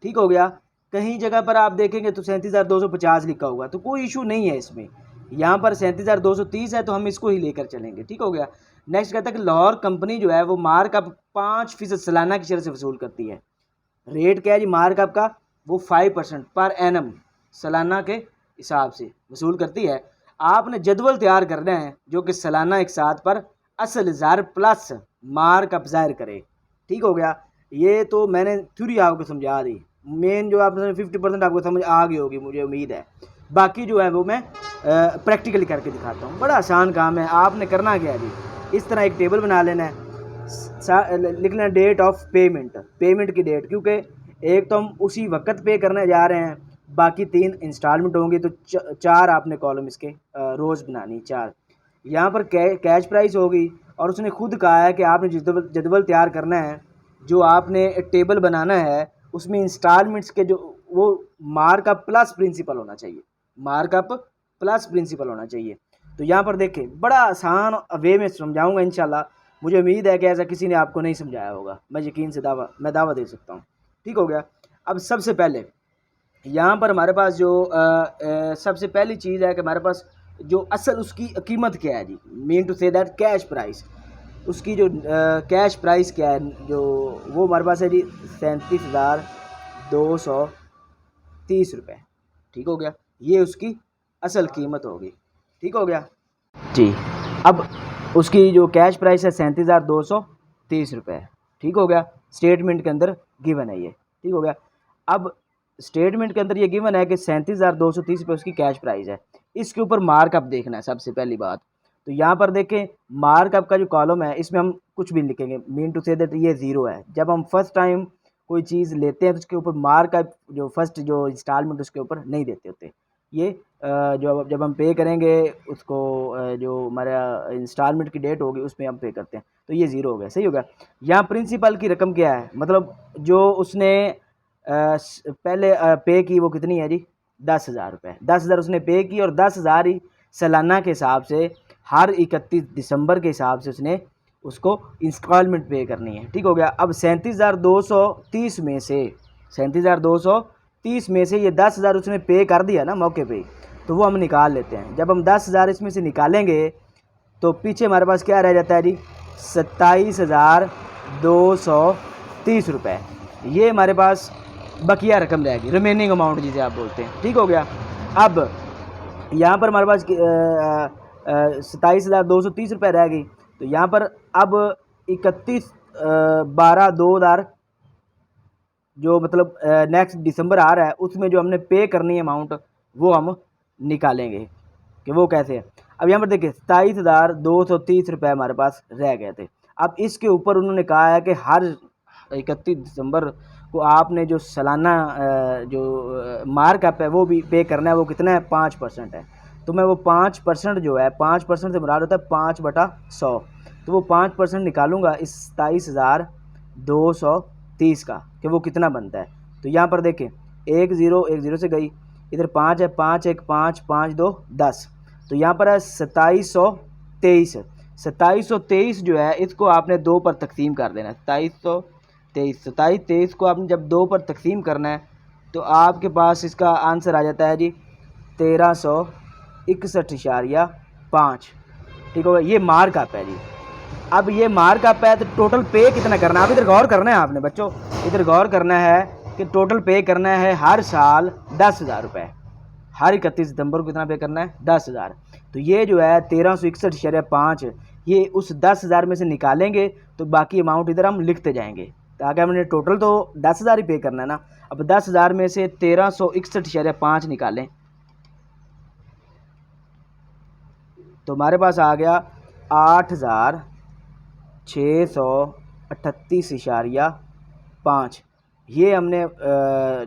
ठीक हो गया। कहीं जगह पर आप देखेंगे तो 37,250 लिखा होगा, तो कोई इशू नहीं है इसमें। यहाँ पर 37,230 है तो हम इसको ही लेकर चलेंगे। ठीक हो गया। नेक्स्ट कहता है कि लाहौर कंपनी जो है वो मार्कअप 5% सालाना की शरह से वसूल करती है। रेट क्या है जी मार्कअप का, वो 5% पर एनम सालाना के हिसाब से वसूल करती है। आपने जदवल तैयार करना है जो कि सालाना एक साथ पर असल ज़र प्लस मार्कअप ज़ाहिर करे। ठीक हो गया। ये तो मैंने थ्योरी आपको समझा दी, मेन जो आपने 50% आपको समझ आ गई होगी मुझे उम्मीद है। बाकी जो है वो मैं प्रैक्टिकली करके दिखाता हूँ। बड़ा आसान काम है। आपने करना क्या है जी, इस तरह एक टेबल बना लेना है, लिख लेना डेट ऑफ पेमेंट की डेट, क्योंकि एक तो हम उसी वक्त पे करने जा रहे हैं, बाकी 3 इंस्टॉलमेंट होंगी, तो 4 आपने कॉलम इसके रोज़ बनानी, 4। यहाँ पर कैश प्राइस होगी, और उसने खुद कहा है कि आपने जदवल तैयार करना है, जो आपने टेबल बनाना है उसमें इंस्टॉलमेंट्स के जो वो मार्कअप प्लस प्रिंसिपल होना चाहिए। तो यहाँ पर देखें, बड़ा आसान वे में समझाऊंगा इंशाल्लाह। मुझे उम्मीद है कि ऐसा किसी ने आपको नहीं समझाया होगा, मैं यकीन से दावा दे सकता हूँ। ठीक हो गया। अब सबसे पहले यहाँ पर हमारे पास जो सबसे पहली चीज़ है कि हमारे पास जो असल उसकी कीमत क्या है जी, mean to say that cash price. उसकी जो कैश प्राइस क्या है, जो वो हमारे पास है जी 37,230 रुपये। ठीक हो गया। ये उसकी असल कीमत होगी। ठीक हो गया जी। अब उसकी जो कैश प्राइस है 37,230 रुपये। ठीक हो गया, स्टेटमेंट के अंदर गिवन है ये। ठीक हो गया। अब स्टेटमेंट के अंदर ये गिवन है कि 37,230 रुपये उसकी कैश प्राइस है। इसके ऊपर मार्कअप देखना है सबसे पहली बात। तो यहाँ पर देखें मार्कअप का जो कॉलम है इसमें हम कुछ भी लिखेंगे, मीन टू से दैट ये ज़ीरो है। जब हम फर्स्ट टाइम कोई चीज़ लेते हैं तो उसके ऊपर मार्कअप जो फर्स्ट जो इंस्टॉलमेंट उसके ऊपर नहीं देते होते। ये जो जब हम पे करेंगे उसको जो हमारा इंस्टॉलमेंट की डेट होगी उसमें हम पे करते हैं, तो ये ज़ीरो हो गया। सही हो गया। यहाँ प्रिंसिपल की रकम क्या है, मतलब जो उसने पहले पे की वो कितनी है जी, 10,000 रुपये। 10,000 उसने पे की और 10,000 ही सालाना के हिसाब से हर 31 दिसंबर के हिसाब से उसने उसको इंस्टॉलमेंट पे करनी है। ठीक हो गया। अब 37,230 में से 37,230 में से ये 10,000 उसने पे कर दिया ना मौके पे, तो वो हम निकाल लेते हैं। जब हम 10,000 इसमें से निकालेंगे तो पीछे हमारे पास क्या रह जाता है जी, 27,230 रुपये। ये हमारे पास बकिया रकम रहेगी, रिमेनिंग अमाउंट जिसे आप बोलते हैं। ठीक हो गया। अब यहाँ पर हमारे पास 27,230 रुपये रहेगी। तो यहाँ पर अब 31/12/2000 जो मतलब नेक्स्ट दिसंबर आ रहा है उसमें जो हमने पे करनी है अमाउंट वो हम निकालेंगे कि वो कैसे है। अब यहाँ पर देखिए 27,230 रुपये हमारे पास रह गए थे। अब इसके ऊपर उन्होंने कहा है कि हर 31 दिसंबर को आपने जो सालाना जो मार्कअप है वो भी पे करना है। वो कितना है, 5% है। तो मैं वो 5% जो है, 5% से मुराद होता है 5/100। तो वो 5% निकालूंगा इस 27,230 का कि वो कितना बनता है। तो यहाँ पर देखें 1 0 से गई, इधर 5 है, 5 1 5 5 2 10। तो यहाँ पर है 2723। 2723 जो है इसको आपने 2 पर तकसीम कर देना है। 2723 को आपने जब 2 पर तकसीम करना है तो आपके पास इसका आंसर आ जाता है जी 1361.5। ठीक होगा। ये मार्कअप है जी। अब ये मार्कअप है तो टोटल पे कितना करना है, अब इधर गौर करना है आपने बच्चों, इधर गौर करना है कि टोटल पे करना है हर साल 10,000 रुपये। हर 31 सितंबर को कितना पे करना है, 10,000। तो ये जो है 1361.5 ये उस 10,000 में से निकालेंगे तो बाकी अमाउंट इधर हम लिखते जाएंगे ताकि हमने टोटल तो 10,000 ही पे करना है ना। अब 10,000 में से 1361.5 निकालें तो हमारे पास आ गया 8,638.5। ये हमने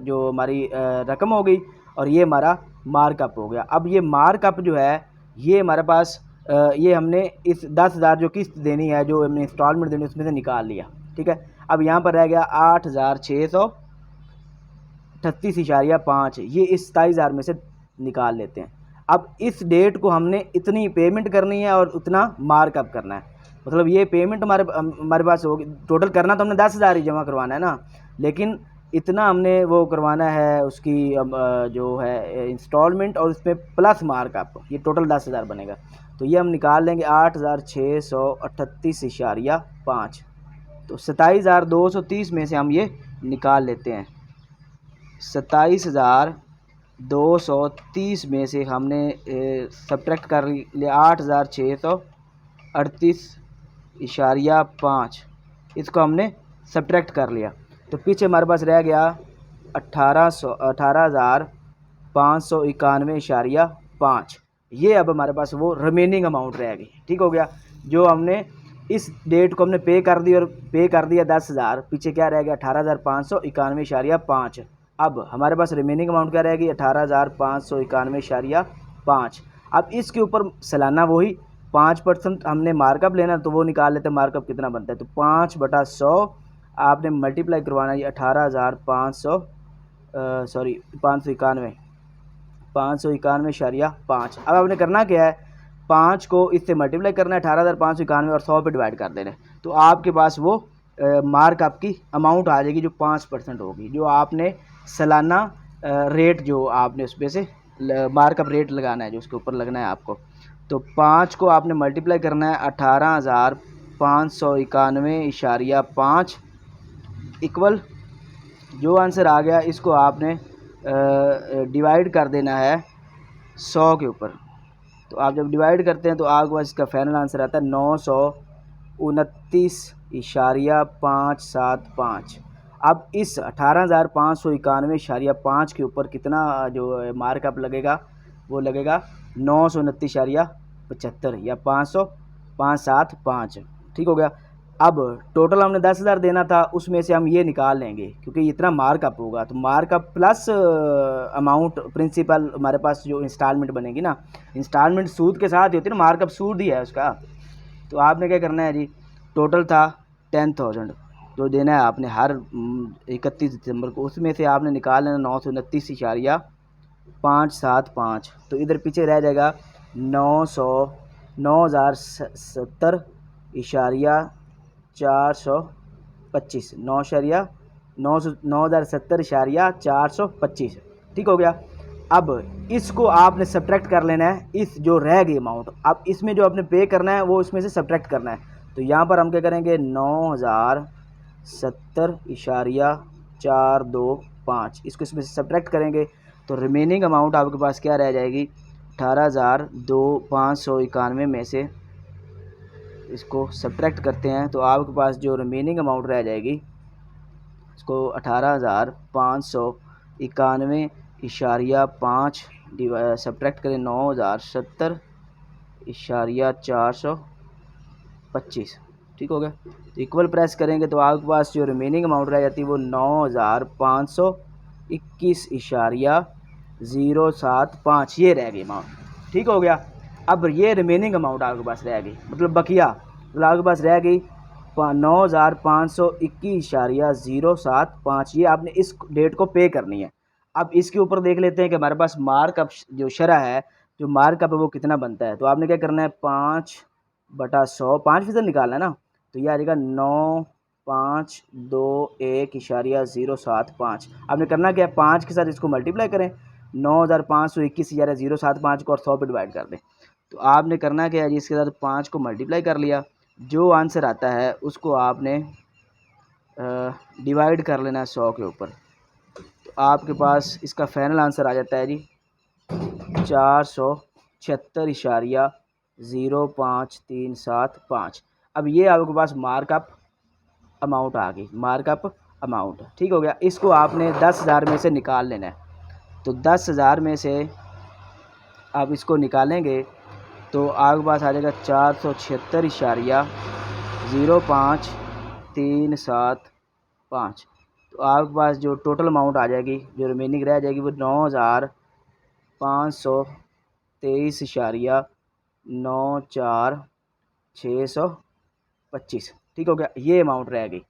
जो हमारी रकम हो गई और ये हमारा मार्कअप हो गया। अब ये मार्कअप जो है ये हमारे पास ये हमने इस 10,000 जो किस्त देनी है, जो हमने इंस्टॉलमेंट देनी है उसमें से निकाल लिया। ठीक है। अब यहाँ पर रह गया 8,638.5। ये इस 27,000 में से निकाल लेते हैं। अब इस डेट को हमने इतनी पेमेंट करनी है और उतना मार्कअप करना है। मतलब ये पेमेंट हमारे पास होगी, टोटल करना तो हमने 10,000 ही जमा करवाना है ना, लेकिन इतना हमने वो करवाना है उसकी जो है इंस्टॉलमेंट और उसमें प्लस मार्कअप, ये टोटल 10,000 बनेगा। तो ये हम निकाल लेंगे 8,638.5। तो 27,230 में से हम ये निकाल लेते हैं। 27,230 में से हमने सब्ट्रैक्ट कर लिया 8,638.5, इसको हमने सब्ट्रैक्ट कर लिया। तो पीछे हमारे पास रह गया 18,591.5। ये अब हमारे पास वो रिमेनिंग अमाउंट रह गई। ठीक हो गया। जो हमने इस डेट को हमने पे कर दी और पे कर दिया 10,000, पीछे क्या रह गया 18,591.5। अब हमारे पास रिमेनिंग अमाउंट क्या रहेगी 18,591.5। अब इसके ऊपर सालाना वही 5% हमने मार्कअप लेना तो वो निकाल लेते हैं मार्कअप कितना बनता है। तो 5/100 आपने मल्टीप्लाई करवाना है 18,500 सॉरी 591.5। अब आपने करना क्या है, 5 को इससे मल्टीप्लाई करना है 18,591 और 100 पे डिवाइड कर देना है। तो आपके पास वो मार्कअप की अमाउंट आ जाएगी जो 5% होगी, जो आपने सालाना रेट जो आपने उस पर से मार्कअप रेट लगाना है जो उसके ऊपर लगना है आपको। तो 5 को आपने मल्टीप्लाई करना है 18,591.5 इक्वल जो आंसर आ गया इसको आपने डिवाइड कर देना है 100 के ऊपर। तो आप जब डिवाइड करते हैं तो आपके पास इसका फाइनल आंसर आता है 929.575। अब इस 18,591.5 के ऊपर कितना जो मार्कअप लगेगा, वो लगेगा 929.75 या 500,575। ठीक हो गया। अब टोटल हमने 10,000 देना था, उसमें से हम ये निकाल लेंगे क्योंकि इतना मार्कअप होगा, तो मार्कअप प्लस अमाउंट प्रिंसिपल हमारे पास जो इंस्टॉलमेंट बनेगी ना, इंस्टॉलमेंट सूद के साथ ही होती है ना, मार्कअप सूद ही है उसका। तो आपने क्या करना है जी, टोटल था 10,000 जो देना है आपने हर 31 दिसंबर को, उसमें से आपने निकाल लेना 929.575। तो इधर पीछे रह जाएगा 9,070.425, 9,070.425। ठीक हो गया। अब इसको आपने सब्ट्रैक्ट कर लेना है, इस जो रह गई अमाउंट, अब इसमें जो आपने पे करना है वो इसमें से सब्ट्रैक्ट करना है। तो यहाँ पर हम क्या करेंगे, 9,070.425 इसको इसमें से सब्ट्रैक्ट करेंगे तो रिमेनिंग अमाउंट आपके पास क्या रह जाएगी, 18,591 में से इसको सब्ट्रैक्ट करते हैं तो आपके पास जो रिमेनिंग अमाउंट रह जाएगी, इसको 18,591.5 सब्ट्रैक्ट करें 9,070.425। ठीक हो गया। तो इक्वल प्रेस करेंगे तो आपके पास जो रिमेनिंग अमाउंट रह जाती है वो 9,521.075 ये रह गई अमाउंट। ठीक हो गया। अब ये रिमेनिंग अमाउंट आपके पास रह गई, मतलब बकिया, मतलब आपके पास रह गई 9,521.075। ये आपने इस डेट को पे करनी है। अब इसके ऊपर देख लेते हैं कि हमारे पास मार्कअप जो शरह है, जो मार्कअप है वो कितना बनता है। तो आपने क्या करना है, 5/100 5% निकालना है ना, तो ये आ जाएगा 9,521.075। आपने करना क्या है, 5 के साथ इसको मल्टीप्लाई करें, 9,521.075 को और 100 पे डिवाइड कर दें। तो आपने करना क्या है जी, इसके साथ 5 को मल्टीप्लाई कर लिया, जो आंसर आता है उसको आपने डिवाइड कर लेना है 100 के ऊपर। तो आपके पास इसका फाइनल आंसर आ जाता है जी 476.05375। अब ये आपके पास मार्कअप अमाउंट आ गई, मार्कअप अमाउंट। ठीक हो गया। इसको आपने 10,000 में से निकाल लेना है। तो 10,000 में से आप इसको निकालेंगे तो आपके पास आ जाएगा 476.05375। तो आपके पास जो टोटल अमाउंट आ जाएगी, जो रिमेनिंग रह जाएगी, वो 9,523.94625। ठीक हो गया। ये अमाउंट रह गई।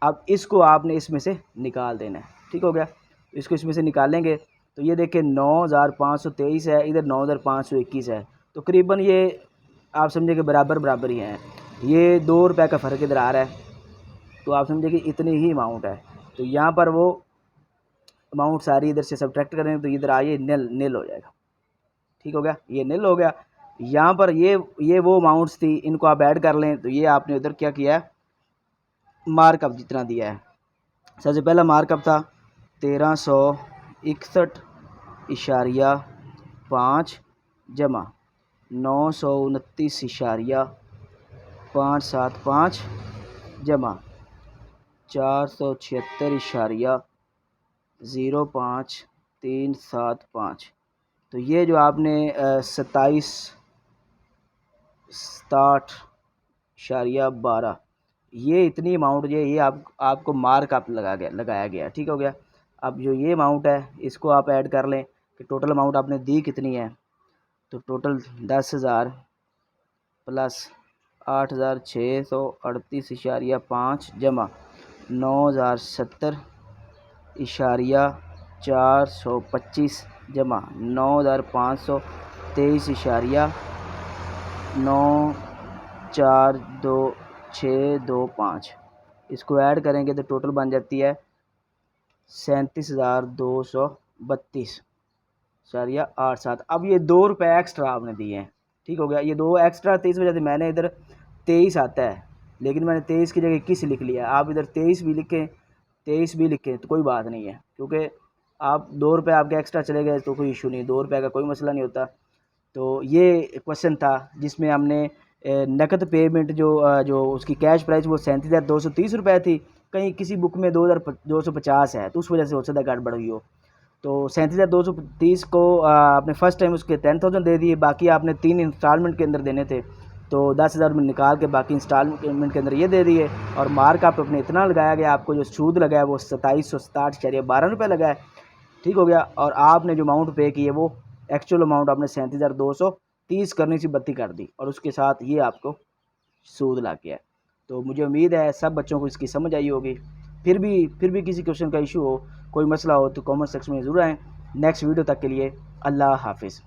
अब इसको आपने इसमें से निकाल देना है। ठीक हो गया। इसको इसमें से निकालेंगे तो ये देखिए 9,523 है, इधर 9,521 है, तो करीबन ये आप समझे कि बराबर बराबर ही हैं। ये 2 रुपये का फ़र्क इधर आ रहा है, तो आप समझे कि इतनी ही अमाउंट है। तो यहाँ पर वो अमाउंट सारी इधर से सब्ट्रैक्ट करेंगे तो इधर आइए नील हो जाएगा। ठीक हो गया, ये नील हो गया। यहाँ पर ये वो अमाउंट्स थी, इनको आप ऐड कर लें तो ये आपने उधर क्या किया है, मार्कअप जितना दिया है। सबसे पहला मार्कअप था 1361.5 जमा 929.575 जमा 476.05375। तो ये जो आपने 2760.12 ये इतनी अमाउंट जो ये आपको मार्कअप लगाया गया। ठीक हो गया। अब जो ये अमाउंट है इसको आप ऐड कर लें कि टोटल अमाउंट आपने दी कितनी है। तो टोटल 10,000 प्लस 8,638.5 जमा 9,070.425 जमा 9,523.942,625। इसको ऐड करेंगे तो टोटल बन जाती है 37,232.87। अब ये 2 रुपये एक्स्ट्रा आपने दिए हैं। ठीक हो गया। ये 2 एक्स्ट्रा 23 वजह से मैंने इधर 23 आता है, लेकिन मैंने 23 की जगह 21 लिख लिया। आप इधर 23 भी लिखें, 23 भी लिखें तो कोई बात नहीं है, क्योंकि आप 2 रुपये आपके एक्स्ट्रा चले गए तो कोई इशू नहीं, 2 रुपये का कोई मसला नहीं होता। तो ये क्वेश्चन था जिसमें हमने नकद पेमेंट जो उसकी कैश प्राइस वो 37,230 रुपये थी, कहीं किसी बुक में 2,250 है, तो उस वजह से हो सकता है गड़बड़ हुई हो। तो 37,230 को आपने फ़र्स्ट टाइम उसके 10,000 दे दिए, बाकी आपने 3 इंस्टॉलमेंट के अंदर देने थे, तो 10,000 में निकाल के बाकी इंस्टॉलमेंट के अंदर ये दे दिए, और मार्क आप अपने इतना लगाया गया, आपको जो सूद लगा है वो 2767.12 रुपये लगा है। ठीक हो गया। और आपने जो अमाउंट पे की है वो एक्चुअल अमाउंट आपने 37,230 करनी सी बत्ती कर दी, और उसके साथ ये आपको सूद लग गया। तो मुझे उम्मीद है सब बच्चों को इसकी समझ आई होगी। फिर भी किसी क्वेश्चन का इशू हो, कोई मसला हो, तो कमेंट सेक्शन में ज़रूर आएँ। नेक्स्ट वीडियो तक के लिए अल्लाह हाफिज़।